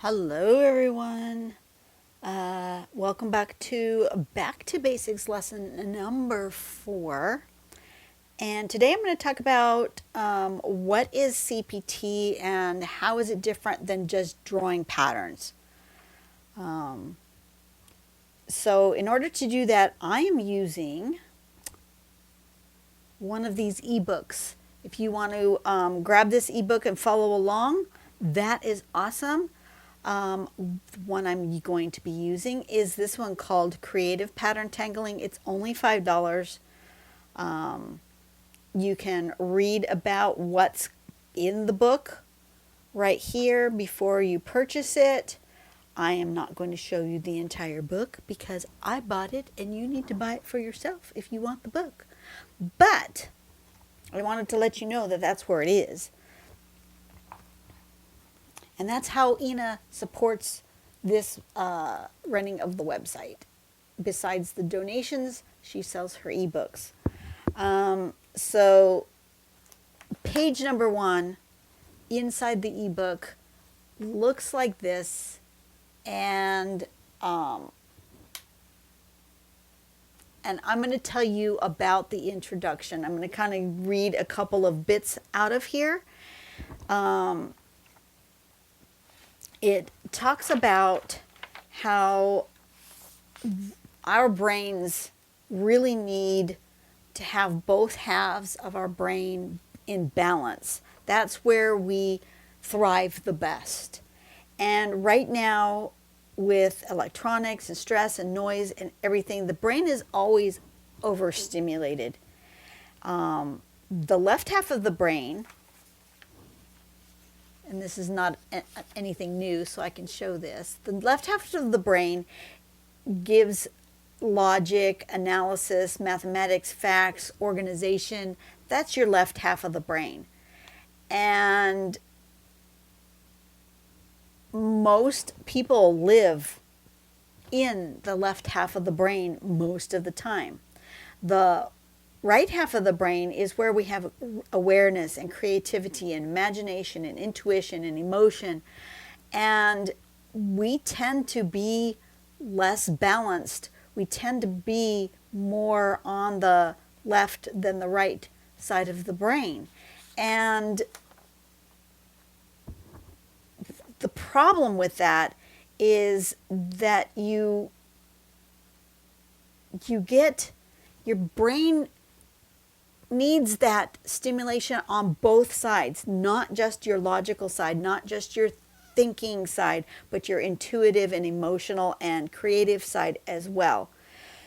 Hello, everyone. Welcome back to Basics lesson number 4. And today I'm going to talk about what is CPT and how is it different than just drawing patterns. So in order to do that, I am using one of these ebooks. If you want to grab this ebook and follow along, that is awesome. One I'm going to be using is this one called Creative Pattern Tangling. It's only $5. You can read about what's in the book right here before you purchase it. I am not going to show you the entire book because I bought it and you need to buy it for yourself if you want the book. But I wanted to let you know that that's where it is. And that's how Ina supports this running of the website. Besides the donations, she sells her ebooks. So page number 1 inside the ebook looks like this. And I'm going to tell you about the introduction. I'm going to kind of read a couple of bits out of here. It talks about how our brains really need to have both halves of our brain in balance. That's where we thrive the best. And right now, with electronics and stress and noise and everything, the brain is always overstimulated. The left half of the brain, and this is not anything new, so I can show this. The left half of the brain gives logic, analysis, mathematics, facts, organization. That's your left half of the brain. And most people live in the left half of the brain most of the time. The right half of the brain is where we have awareness and creativity and imagination and intuition and emotion. And we tend to be less balanced. We tend to be more on the left than the right side of the brain. And the problem with that is that you get, your brain needs that stimulation on both sides, not just your logical side, not just your thinking side, but your intuitive and emotional and creative side as well.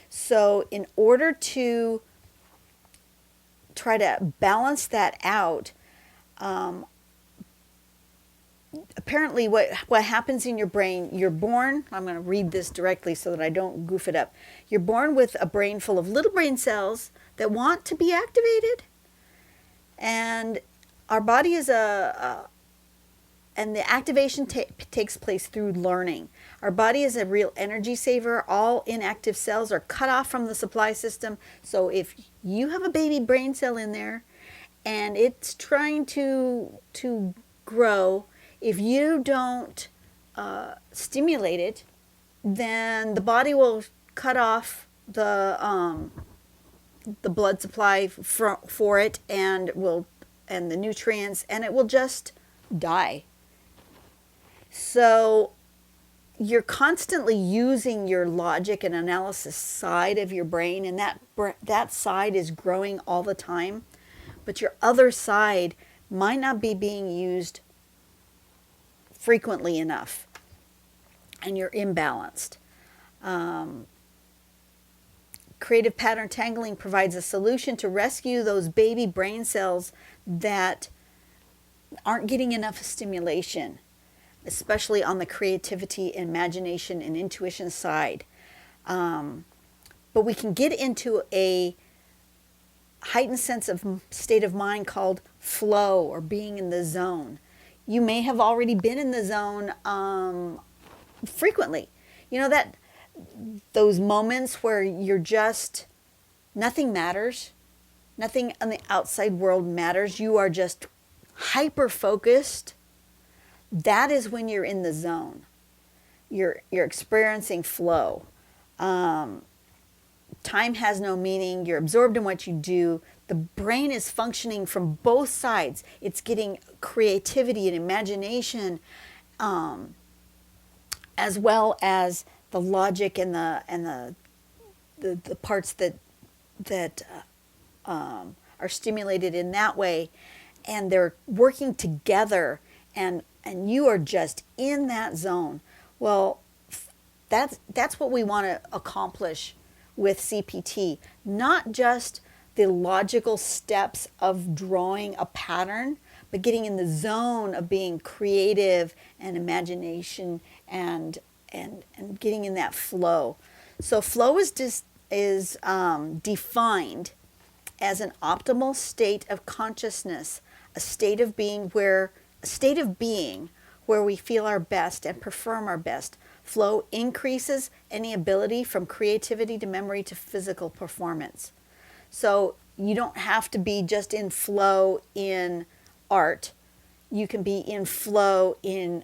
So in order to try to balance that out, apparently what happens in your brain, you're born, I'm going to read this directly so that I don't goof it up. You're born with a brain full of little brain cells that want to be activated. And our body is and the activation takes place through learning. Our body is a real energy saver. All inactive cells are cut off from the supply system. So if you have a baby brain cell in there and it's trying to grow, if you don't stimulate it, then the body will cut off the blood supply for it and the nutrients, and it will just die. So you're constantly using your logic and analysis side of your brain, and that side is growing all the time, but your other side might not be being used frequently enough, and you're imbalanced. Creative pattern tangling provides a solution to rescue those baby brain cells that aren't getting enough stimulation, especially on the creativity, imagination, and intuition side. But we can get into a heightened state of mind called flow, or being in the zone. You may have already been in the zone frequently. You know, that those moments where you're just, nothing matters. Nothing on the outside world matters. You are just hyper focused. that is when you're in the zone. You're experiencing flow. Time has no meaning. You're absorbed in what you do. The brain is functioning from both sides. It's getting creativity and imagination, as well as the logic and the parts that are stimulated in that way, and they're working together, and you are just in that zone. Well, that's what we want to accomplish with CPT, not just the logical steps of drawing a pattern, but getting in the zone of being creative and imagination and getting in that flow. So flow is defined as an optimal state of consciousness, a state of being where we feel our best and perform our best. Flow increases any ability from creativity to memory to physical performance. So you don't have to be just in flow in art. You can be in flow in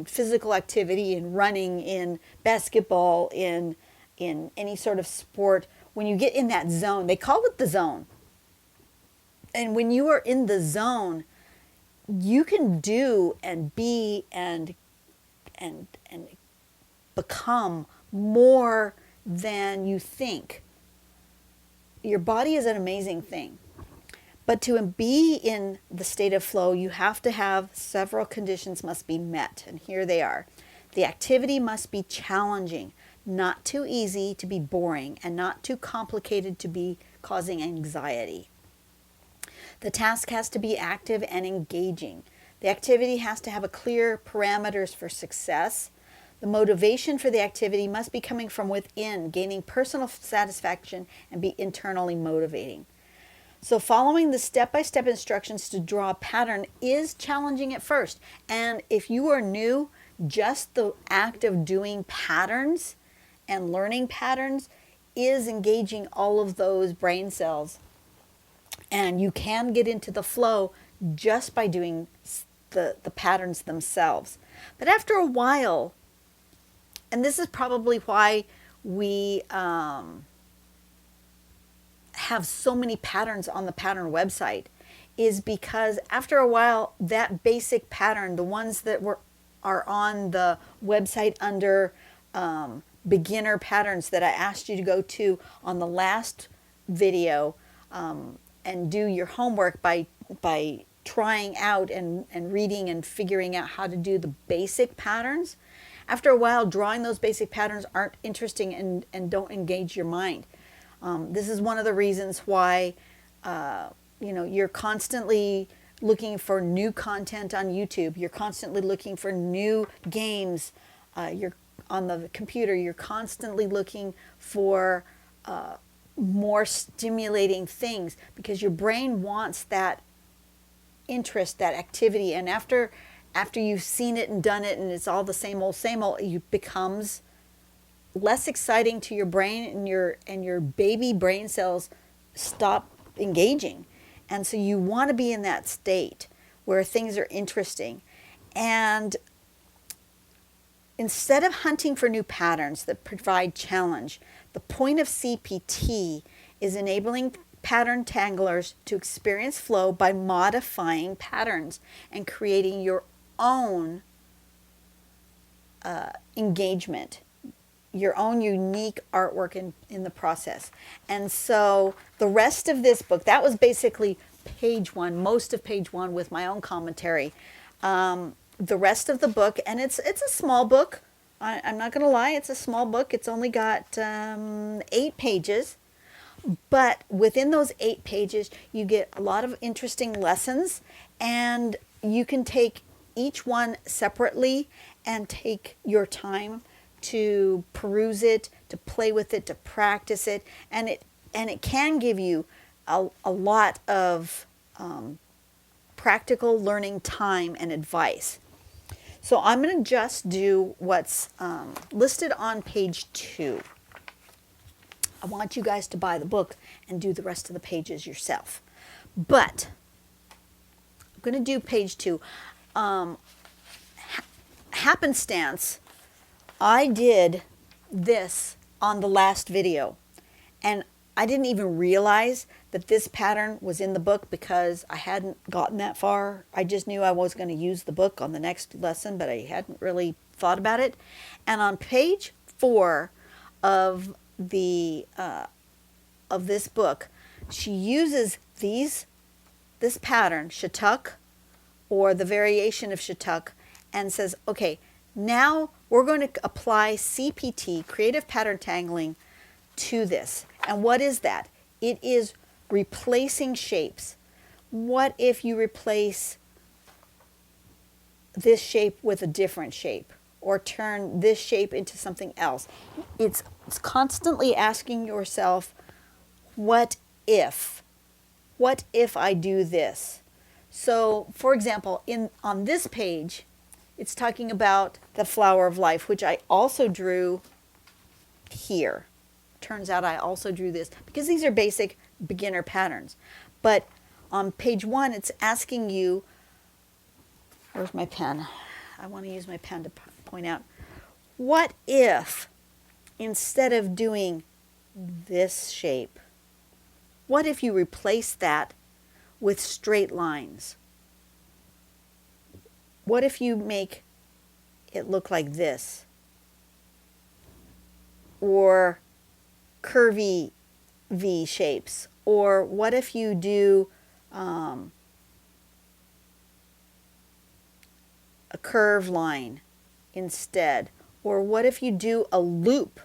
physical activity, in running, in basketball, in any sort of sport. When you get in that zone, they call it the zone. And when you are in the zone, you can do and be and become more than you think. Your body is an amazing thing. But to be in the state of flow, you have to have several conditions must be met. And here they are. The activity must be challenging, not too easy to be boring, and not too complicated to be causing anxiety. The task has to be active and engaging. The activity has to have a clear parameters for success. The motivation for the activity must be coming from within, gaining personal satisfaction and be internally motivating. So following the step-by-step instructions to draw a pattern is challenging at first. And if you are new, just the act of doing patterns and learning patterns is engaging all of those brain cells. And you can get into the flow just by doing the patterns themselves. But after a while, and this is probably why we have so many patterns on the pattern website, is because after a while, that basic pattern, the ones that are on the website under beginner patterns that I asked you to go to on the last video, and do your homework by trying out and reading and figuring out how to do the basic patterns. After a while, drawing those basic patterns aren't interesting and don't engage your mind. This is one of the reasons why you're constantly looking for new content on YouTube. You're constantly looking for new games. You're on the computer. You're constantly looking for more stimulating things because your brain wants that interest, that activity. And after you've seen it and done it and it's all the same old, it becomes less exciting to your brain, and your baby brain cells stop engaging. And so you want to be in that state where things are interesting. And instead of hunting for new patterns that provide challenge, the point of CPT is enabling pattern tanglers to experience flow by modifying patterns and creating your own engagement, your own unique artwork in the process. And so the rest of this book, that was basically page one, most of page one with my own commentary. The rest of the book, and it's a small book. I'm not going to lie, it's a small book. It's only got 8 pages. But within those 8 pages, you get a lot of interesting lessons, and you can take each one separately and take your time to peruse it, to play with it, to practice it, and it can give you a lot of practical learning time and advice. So I'm going to just do what's listed on page 2. I want you guys to buy the book and do the rest of the pages yourself. But I'm going to do page 2. happenstance, I did this on the last video, and I didn't even realize that this pattern was in the book because I hadn't gotten that far. I just knew I was going to use the book on the next lesson, but I hadn't really thought about it. And on page 4 of the of this book, she uses this pattern, Shattuck, or the variation of Shattuck, and says, okay, now we're going to apply CPT, creative pattern tangling, to this. And what is that? It is replacing shapes. What if you replace this shape with a different shape, or turn this shape into something else? It's constantly asking yourself, what if? What if I do this? So, for example, on this page, it's talking about the flower of life, which I also drew here. Turns out I also drew this because these are basic beginner patterns. But on page 1, it's asking you, where's my pen? I want to use my pen to point out, what if instead of doing this shape, what if you replace that with straight lines? What if you make it look like this? Or curvy V shapes? Or what if you do a curve line instead? Or what if you do a loop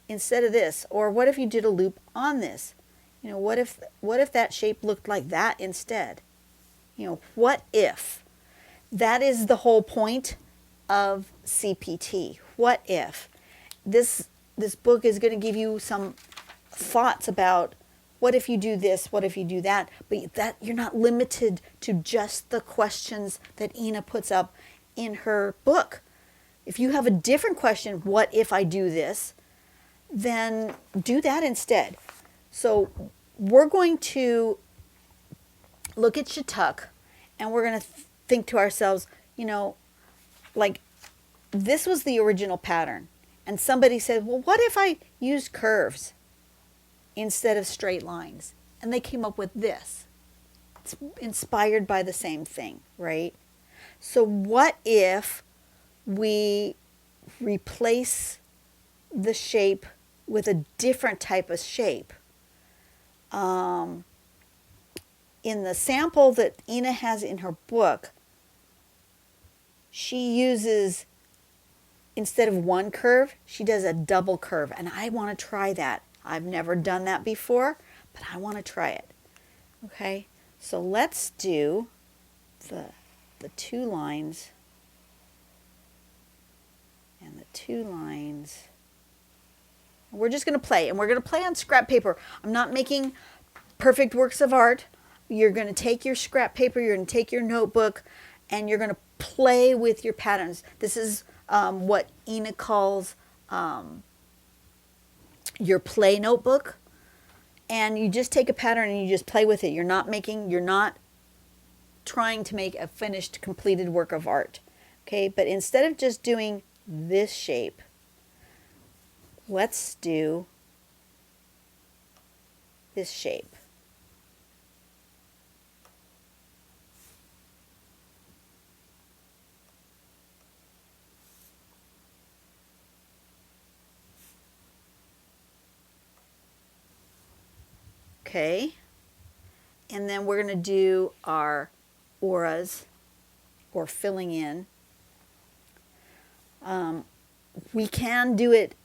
instead of this? Or what if you did a loop on this? You know, what if that shape looked like that instead? You know, what if? That is the whole point of CPT. What if? This book is going to give you some thoughts about what if you do this, what if you do that, but that you're not limited to just the questions that Ina puts up in her book. If you have a different question, what if I do this, then do that instead. So we're going to look at Shattuck, and we're going to think to ourselves, you know, like, this was the original pattern. And somebody said, well, what if I used curves instead of straight lines? And they came up with this. It's inspired by the same thing, right? So what if we replace the shape with a different type of shape? In the sample that Ina has in her book, she uses, instead of one curve, she does a double curve. And I want to try that. I've never done that before, but I want to try it. Okay, so let's do the 2 lines and the 2 lines. We're just going to play, and we're going to play on scrap paper. I'm not making perfect works of art. You're going to take your scrap paper, you're going to take your notebook, and you're going to play with your patterns. This is what Ina calls your play notebook. And you just take a pattern and you just play with it. You're not trying to make a finished, completed work of art. Okay, but instead of just doing this shape, let's do this shape. Okay, and then we're going to do our auras, or filling in. We can do it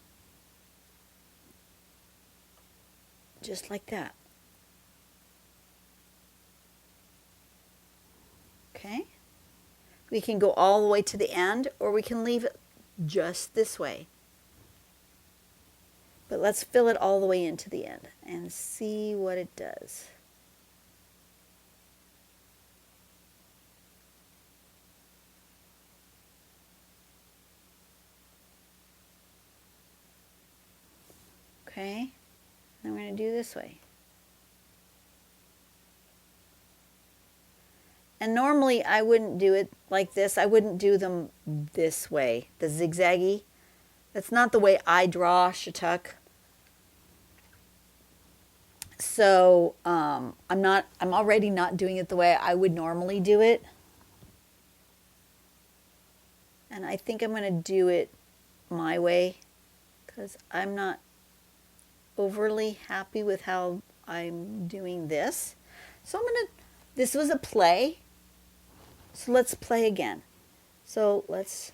just like that. Okay, we can go all the way to the end, or we can leave it just this way. But let's fill it all the way into the end and see what it does. Okay, then we're going to do this way. And normally I wouldn't do it like this. I wouldn't do them this way, the zigzaggy. That's not the way I draw shattuck. So I'm already not doing it the way I would normally do it. And I think I'm going to do it my way because I'm not overly happy with how I'm doing this. So this was a play. So let's play again. So let's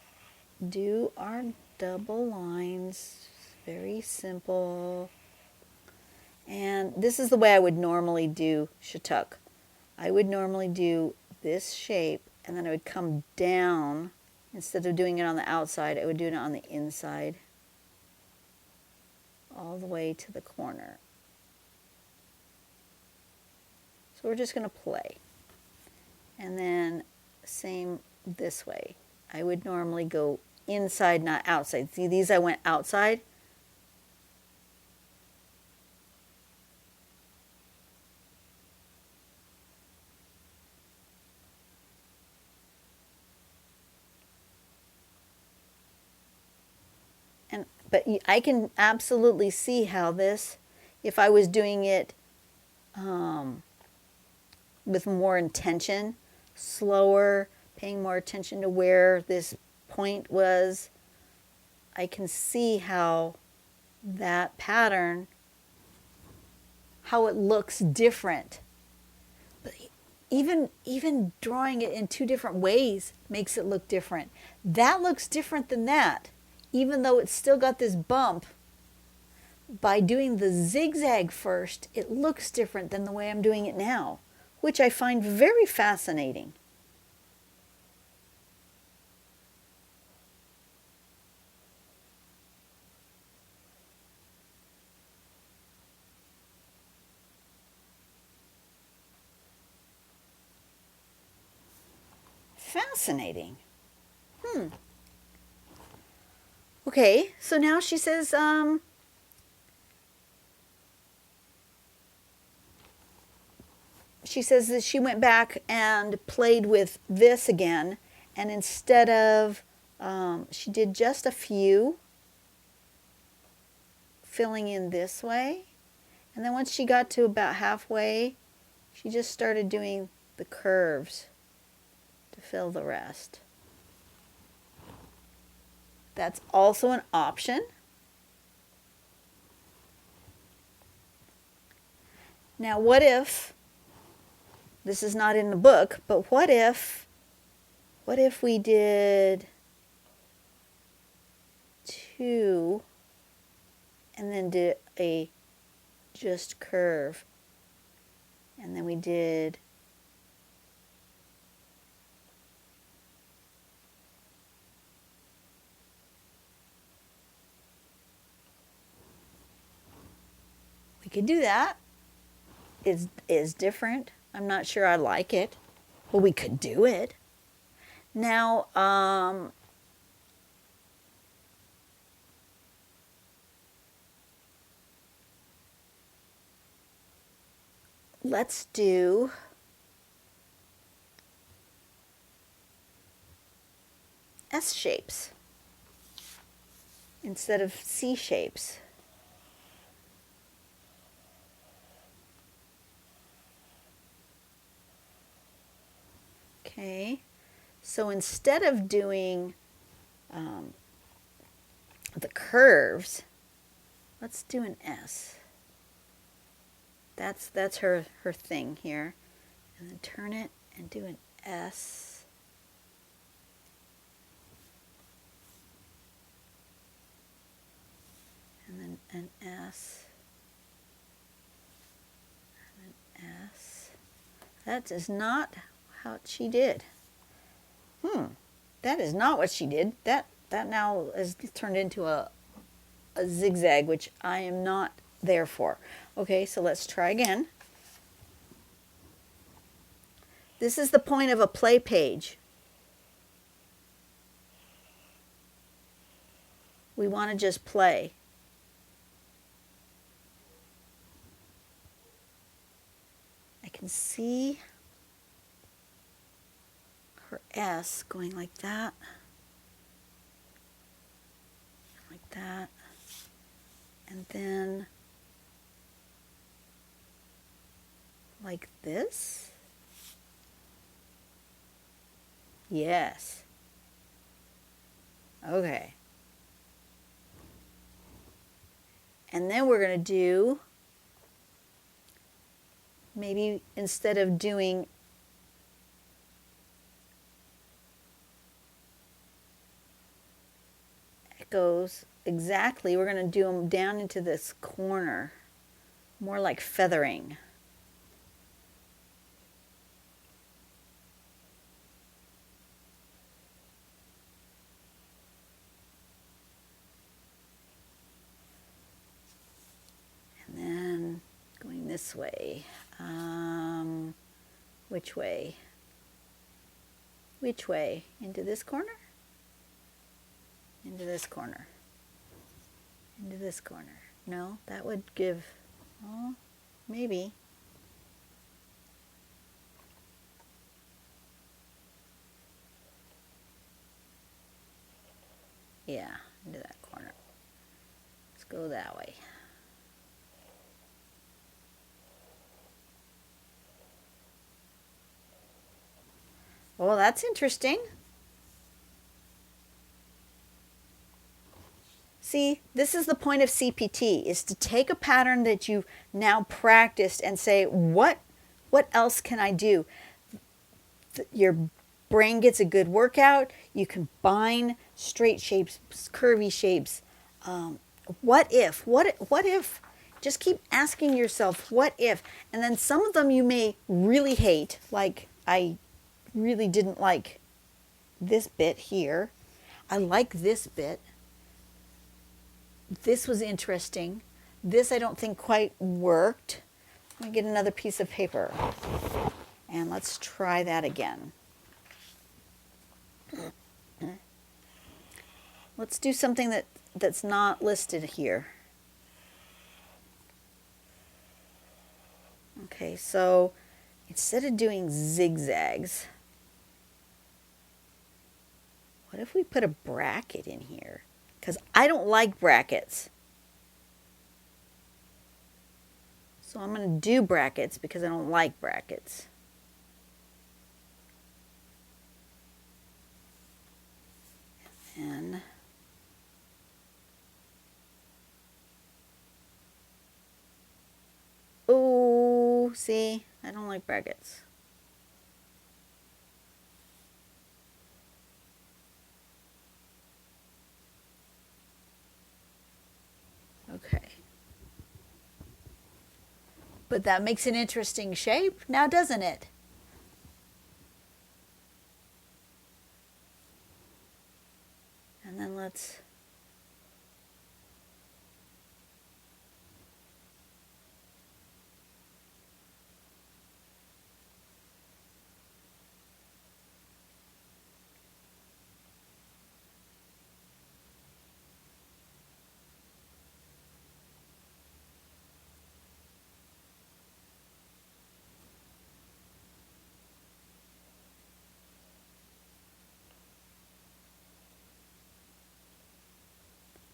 do our double lines. Very simple. And this is the way I would normally do shattuck. I would normally do this shape and then I would come down. Instead of doing it on the outside, I would do it on the inside. All the way to the corner. So we're just going to play. And then same this way. I would normally go inside, not outside. See, these I went outside. But I can absolutely see how this, if I was doing it with more intention, slower, paying more attention to where this point was, I can see how that pattern, how it looks different. But even drawing it in two different ways makes it look different. That looks different than that. Even though it's still got this bump, by doing the zigzag first, it looks different than the way I'm doing it now, which I find very fascinating. Fascinating. Okay, so now she says, that she went back and played with this again, and instead of, she did just a few, filling in this way, and then once she got to about halfway, she just started doing the curves to fill the rest. That's also an option. Now, what if, this is not in the book, but what if we did 2 and then did a just curve, and then we did we could do that. Is different. I'm not sure I like it, but we could do it. Now, let's do S shapes instead of C shapes. Okay, so instead of doing the curves, let's do an S. That's her thing here. And then turn it and do an S. And then an S. And an S. That is not how she did. That is not what she did. That now is turned into a zigzag, which I am not there for. Okay, so let's try again. This is the point of a play page. We want to just play. I can see her S going like that, like that, and then like this. Yes. Okay. And then we're going to do, maybe instead of doing echoes exactly, we're going to do them down into this corner, more like feathering. And then going this way. Which way? Which way? Into this corner? Into this corner. Into this corner. No, that would give, oh, maybe. Yeah, into that corner. Let's go that way. Well, that's interesting. See, this is the point of CPT, is to take a pattern that you've now practiced and say, what else can I do? Your brain gets a good workout. You combine straight shapes, curvy shapes. What if? Just keep asking yourself, what if? And then some of them you may really hate, like I really didn't like this bit here. I like this bit. This was interesting. This I don't think quite worked. Let me get another piece of paper and let's try that again. Let's do something that's not listed here. Okay, so instead of doing zigzags, what if we put a bracket in here? Because I don't like brackets. So I'm going to do brackets because I don't like brackets. And oh, see, I don't like brackets. Okay. But that makes an interesting shape now, doesn't it? And then let's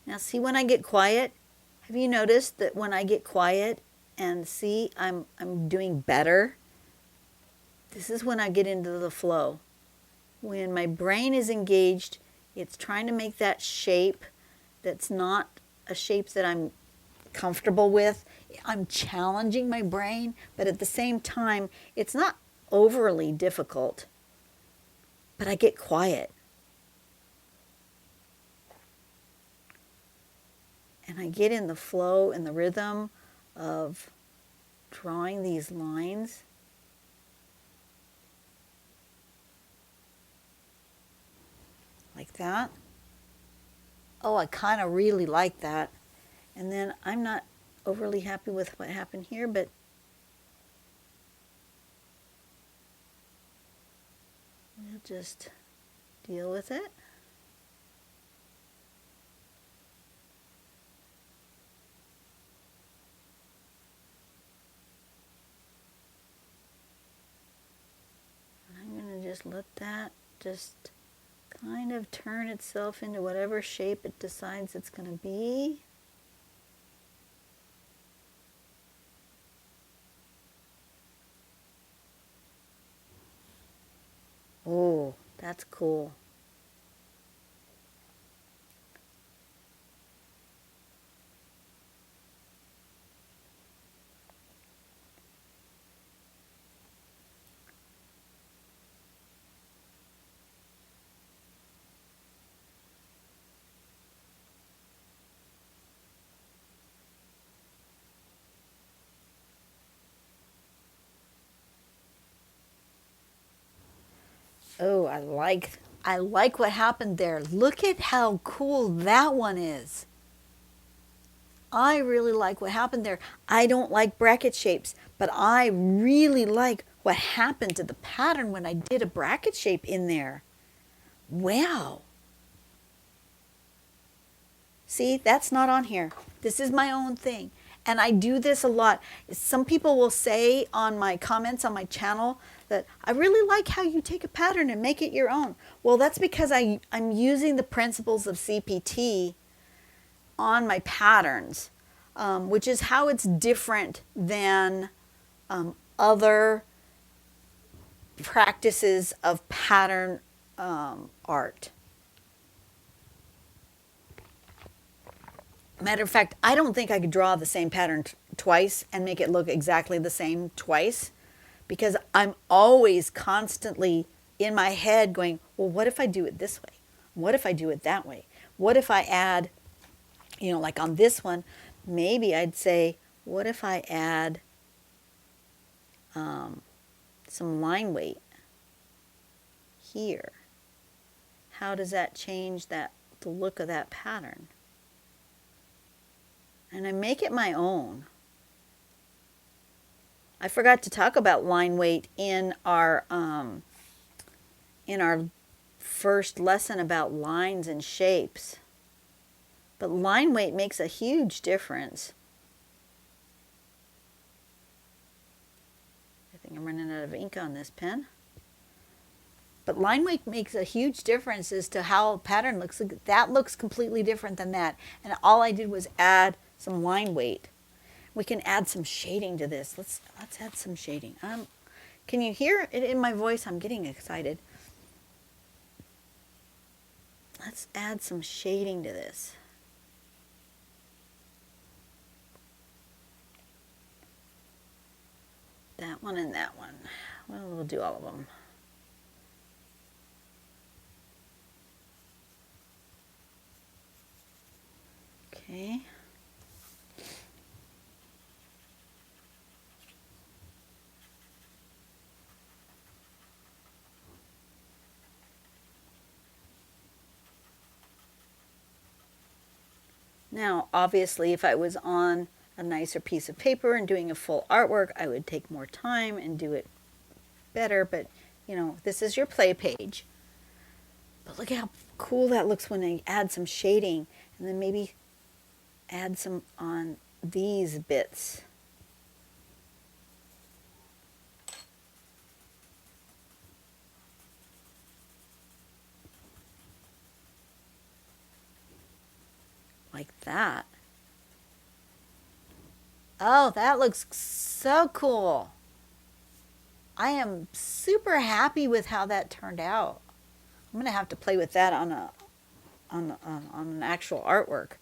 now see when I get quiet, have you noticed that when I get quiet and see I'm doing better? This is when I get into the flow. When my brain is engaged, it's trying to make that shape that's not a shape that I'm comfortable with. I'm challenging my brain, but at the same time, it's not overly difficult. But I get quiet. And I get in the flow and the rhythm of drawing these lines. Like that. Oh, I kind of really like that. And then I'm not overly happy with what happened here, but we'll just deal with it. I'm going to just let that just kind of turn itself into whatever shape it decides it's going to be. Oh, that's cool. Oh, I like what happened there. Look at how cool that one is. I really like what happened there. I don't like bracket shapes, but I really like what happened to the pattern when I did a bracket shape in there. Wow. See, that's not on here. This is my own thing. And I do this a lot. Some people will say on my comments on my channel that I really like how you take a pattern and make it your own. Well, that's because I'm using the principles of CPT on my patterns, which is how it's different than other practices of pattern art. Matter of fact, I don't think I could draw the same pattern twice and make it look exactly the same twice, because I'm always constantly in my head going, well, what if I do it this way? What if I do it that way? What if I add, like on this one, maybe I'd say, what if I add some line weight here? How does that change the look of that pattern? And I make it my own. I forgot to talk about line weight in our first lesson about lines and shapes. But line weight makes a huge difference. I think I'm running out of ink on this pen. But line weight makes a huge difference as to how a pattern looks. That looks completely different than that. And all I did was add some line weight. We can add some shading to this. Let's add some shading. Can you hear it in my voice? I'm getting excited. Let's add some shading to this. That one and that one. Well, we'll do all of them. Okay. Now, obviously, if I was on a nicer piece of paper and doing a full artwork, I would take more time and do it better. But, this is your play page. But look how cool that looks when I add some shading, and then maybe add some on these bits. Like that. Oh, that looks so cool. I am super happy with how that turned out. I'm going to have to play with that on an actual artwork.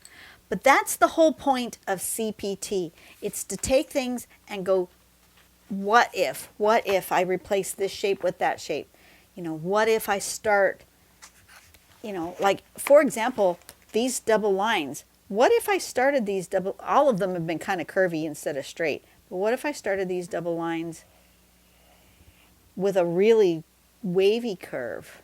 But that's the whole point of CPT. It's to take things and go, what if I replace this shape with that shape? What if I start, like, for example, these double lines. What if I started these all of them have been kind of curvy instead of straight. But what if I started these double lines with a really wavy curve?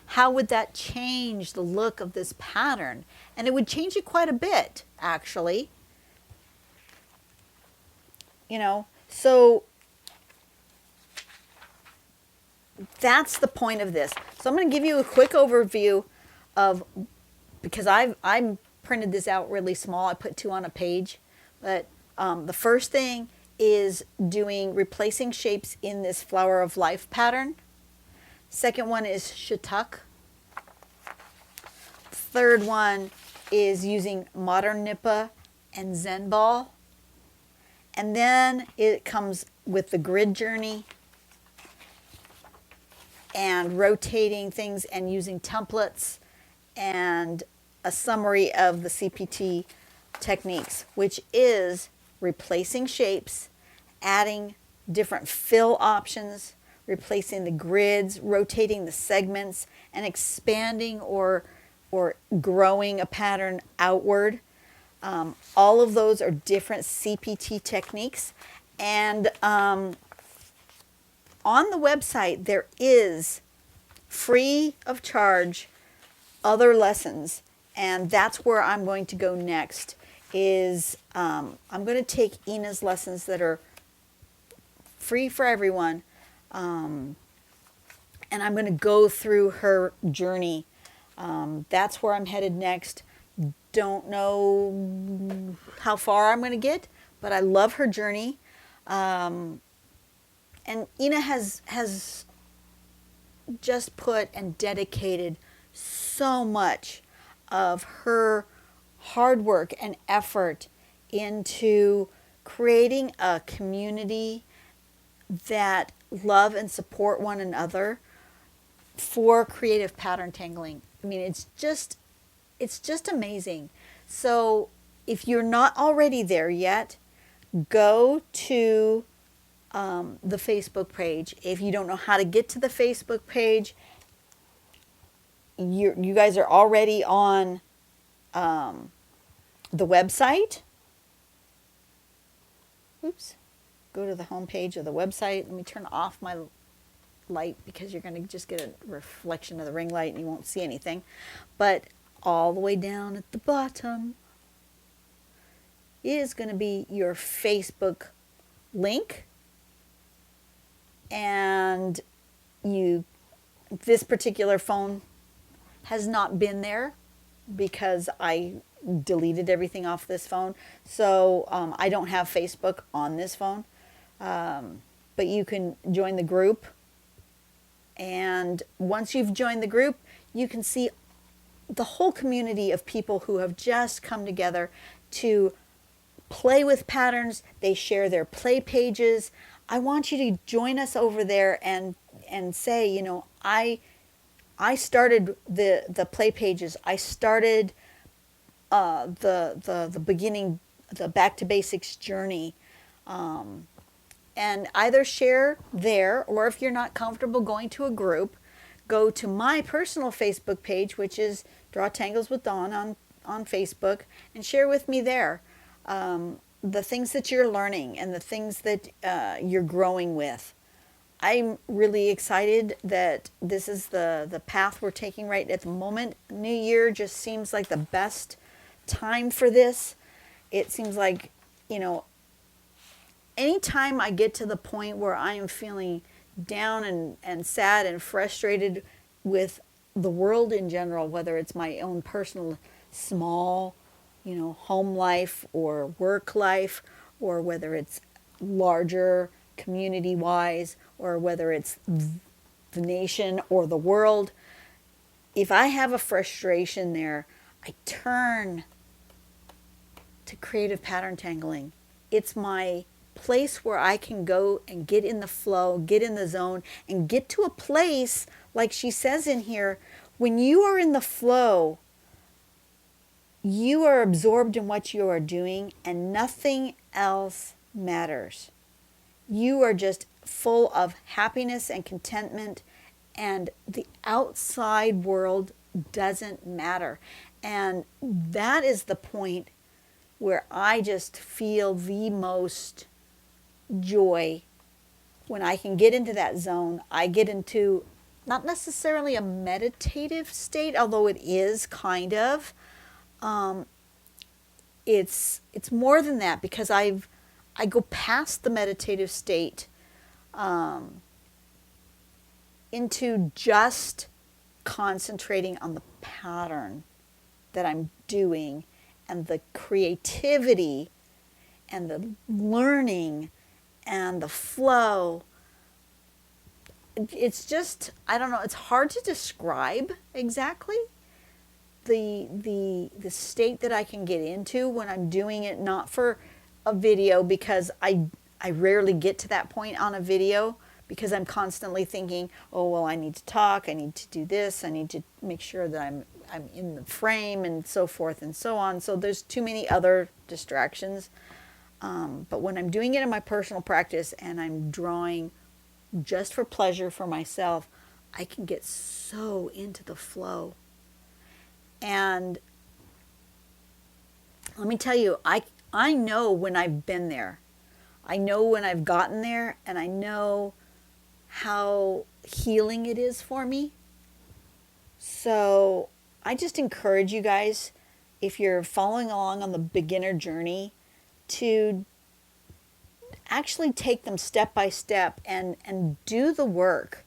How would that change the look of this pattern? And it would change it quite a bit, actually. So that's the point of this. So I'm going to give you a quick overview of, because I'm printed this out really small. I put 2 on a page. But the first thing is replacing shapes in this Flower of Life pattern. Second one is Shattuck. Third one is using Modern Nippa and Zen Ball. And then it comes with the grid journey and rotating things and using templates and a summary of the CPT techniques, which is replacing shapes, adding different fill options, replacing the grids, rotating the segments, and expanding or growing a pattern outward. All of those are different CPT techniques. And on the website, there is free of charge other lessons. And that's where I'm going to go next. I'm going to take Ina's lessons that are free for everyone. And I'm going to go through her journey. That's where I'm headed next. Don't know how far I'm going to get, but I love her journey. And Ina has just put and dedicated so much of her hard work and effort into creating a community that love and support one another for creative pattern tangling. I mean, it's just amazing. So if you're not already there yet, go to the Facebook page. If you don't know how to get to the Facebook page, you guys are already on the website. Oops. Go to the home page of the website. Let me turn off my light because you're going to just get a reflection of the ring light and you won't see anything. But all the way down at the bottom is going to be your Facebook link. And this particular phone has not been there because I deleted everything off this phone. So I don't have Facebook on this phone. But you can join the group. And once you've joined the group, you can see the whole community of people who have just come together to play with patterns. They share their play pages. I want you to join us over there and say, you know, I started the play pages. I started the beginning, the back to basics journey. And either share there, or if you're not comfortable going to a group, go to my personal Facebook page, which is Draw Tangles with Dawn on Facebook, and share with me there the things that you're learning and the things that you're growing with. I'm really excited that this is the path we're taking right at the moment. New Year just seems like the best time for this. It seems like, you know, anytime I get to the point where I am feeling down and sad and frustrated with the world in general, whether it's my own personal small, you know, home life or work life, or whether it's larger community-wise, or whether it's the nation or the world, if I have a frustration there, I turn to creative pattern tangling. It's my place where I can go and get in the flow, get in the zone, and get to a place, like she says in here, when you are in the flow, you are absorbed in what you are doing and nothing else matters. You are just full of happiness and contentment, and the outside world doesn't matter. And that is the point where I just feel the most joy. When I can get into that zone, I get into not necessarily a meditative state, although it is kind of. It's more than that, because I go past the meditative state into just concentrating on the pattern that I'm doing and the creativity and the learning and the flow. It's just, I don't know, it's hard to describe exactly the state that I can get into when I'm doing it, not for a video, because I rarely get to that point on a video, because I'm constantly thinking, oh, well, I need to talk, I need to do this, I need to make sure that I'm in the frame, and so forth and so on. So there's too many other distractions. But when I'm doing it in my personal practice and I'm drawing just for pleasure for myself, I can get so into the flow. And let me tell you, I know when I've been there. I know when I've gotten there, and I know how healing it is for me. So I just encourage you guys, if you're following along on the beginner journey, to actually take them step by step and do the work.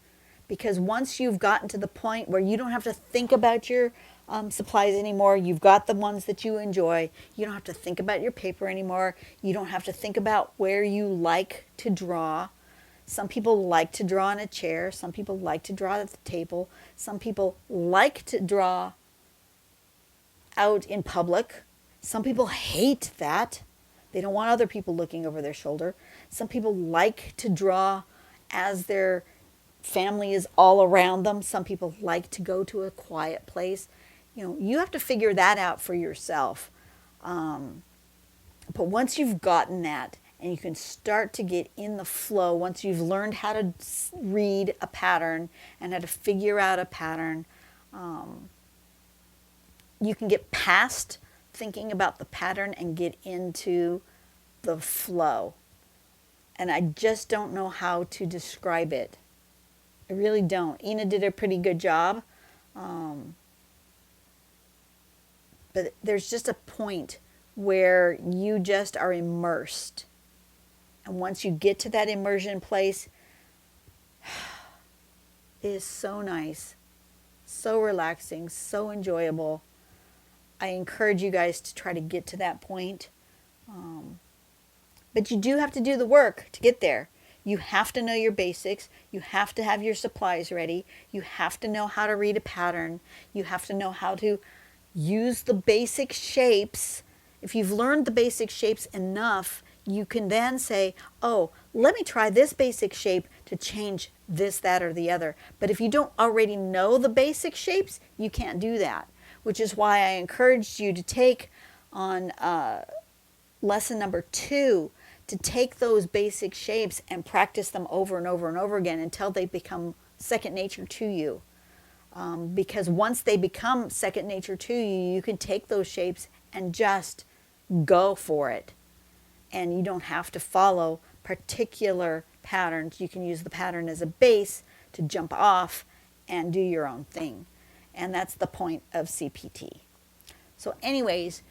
Because once you've gotten to the point where you don't have to think about your supplies anymore, you've got the ones that you enjoy, you don't have to think about your paper anymore, you don't have to think about where you like to draw. Some people like to draw in a chair, some people like to draw at the table, some people like to draw out in public, some people hate that. They don't want other people looking over their shoulder. Some people like to draw as their family is all around them. Some people like to go to a quiet place. You have to figure that out for yourself. But once you've gotten that, and you can start to get in the flow, once you've learned how to read a pattern and how to figure out a pattern, you can get past thinking about the pattern and get into the flow. And I just don't know how to describe it. I really don't. Ina did a pretty good job. But there's just a point where you just are immersed. And once you get to that immersion place, it is so nice, so relaxing, so enjoyable. I encourage you guys to try to get to that point. But you do have to do the work to get there. You have to know your basics. You have to have your supplies ready. You have to know how to read a pattern. You have to know how to use the basic shapes. If you've learned the basic shapes enough, you can then say, oh, let me try this basic shape to change this, that, or the other. But if you don't already know the basic shapes, you can't do that, which is why I encouraged you to take on lesson number 2, to take those basic shapes and practice them over and over and over again until they become second nature to you. Because once they become second nature to you, you can take those shapes and just go for it. And you don't have to follow particular patterns. You can use the pattern as a base to jump off and do your own thing. And that's the point of CPT. So anyways,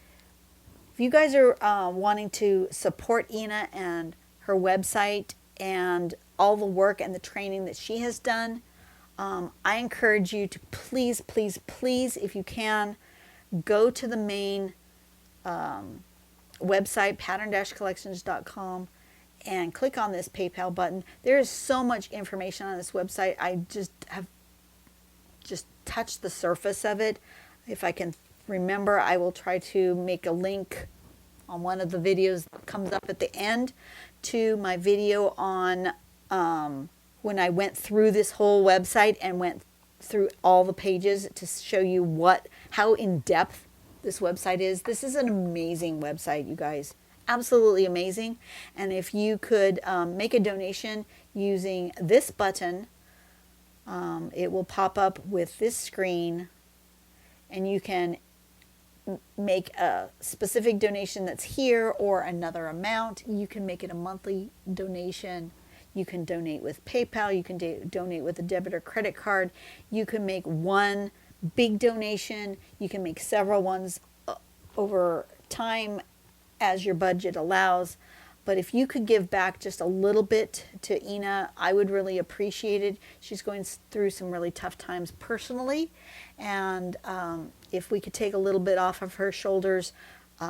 if you guys are wanting to support Ina and her website and all the work and the training that she has done, I encourage you to please, please, please, if you can, go to the main website, pattern-collections.com, and click on this PayPal button. There is so much information on this website. I just have touched the surface of it. If I can remember, I will try to make a link on one of the videos that comes up at the end to my video on when I went through this whole website and went through all the pages to show you how in-depth this website is. This is an amazing website, you guys. Absolutely amazing. And if you could make a donation using this button, it will pop up with this screen, and you can make a specific donation that's here or another amount. You can make it a monthly donation. You can donate with PayPal. You can donate with a debit or credit card. You can make one big donation. You can make several ones over time as your budget allows. But if you could give back just a little bit to Ina, I would really appreciate it. She's going through some really tough times personally. And if we could take a little bit off of her shoulders,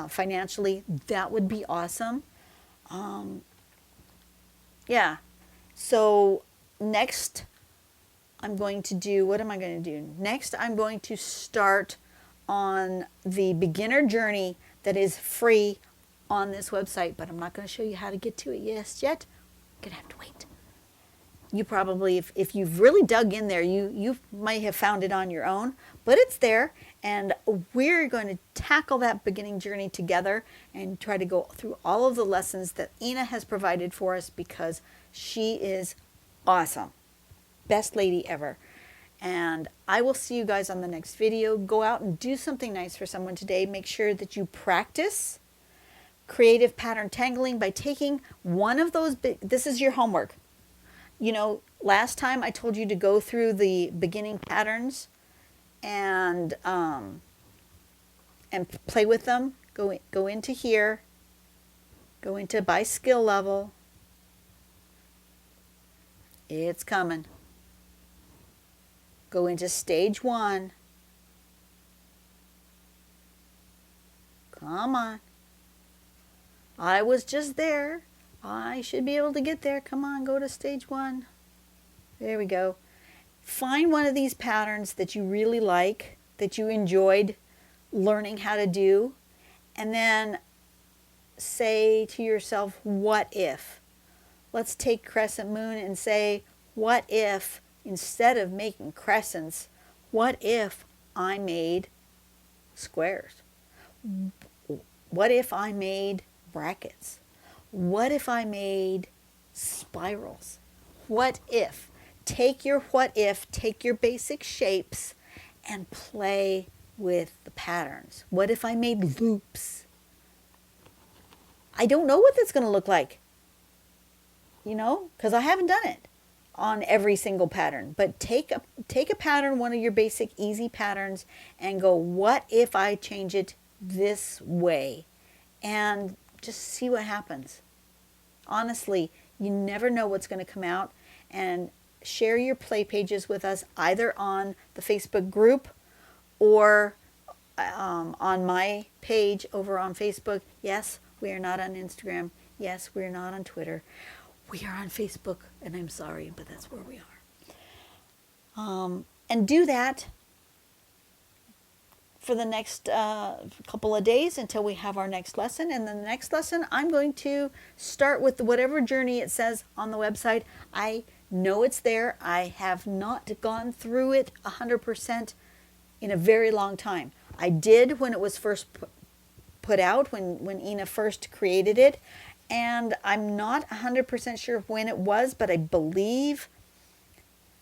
financially, that would be awesome. Yeah. So next, I'm going to do, what am I going to do? Next, I'm going to start on the beginner journey that is free on this website, but I'm not going to show you how to get to it yet. I'm going to have to wait. You probably, if you've really dug in there, you might have found it on your own, but it's there, and we're going to tackle that beginning journey together and try to go through all of the lessons that Ina has provided for us, because she is awesome. Best lady ever. And I will see you guys on the next video. Go out and do something nice for someone today. Make sure that you practice creative pattern tangling by taking one of those. This is your homework. You know, last time I told you to go through the beginning patterns and play with them. Go into here. Go into by skill level. It's coming. Go into stage 1. Come on. I was just there. I should be able to get there. Come on, go to stage 1. There we go. Find one of these patterns that you really like, that you enjoyed learning how to do, and then say to yourself, what if? Let's take crescent moon and say, what if, instead of making crescents, what if I made squares? What if I made brackets? What if I made spirals? What if? Take your what if, take your basic shapes, and play with the patterns. What if I made loops? I don't know what that's going to look like, you know, because I haven't done it on every single pattern. But take a pattern, one of your basic easy patterns, and go, what if I change it this way? And just see what happens. Honestly, you never know what's going to come out. And share your play pages with us either on the Facebook group or on my page over on Facebook. Yes, we are not on Instagram. Yes, we are not on Twitter. We are on Facebook, and I'm sorry, but that's where we are. And do that for the next couple of days until we have our next lesson. And then the next lesson, I'm going to start with whatever journey it says on the website. I know it's there. I have not gone through it 100% in a very long time. I did when it was first put out, when Ina first created it. And I'm not 100% sure when it was, but I believe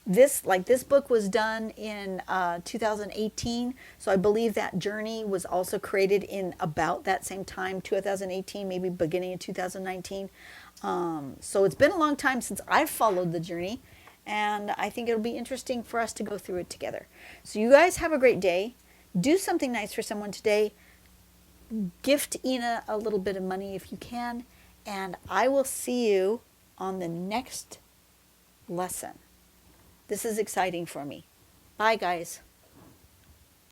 this book was done in 2018, so I believe that journey was also created in about that same time, 2018, maybe beginning of 2019. So it's been a long time since I've followed the journey, and I think it'll be interesting for us to go through it together. So you guys have a great day. Do something nice for someone today. Gift Ina a little bit of money if you can, and I will see you on the next lesson. This is exciting for me. Bye, guys.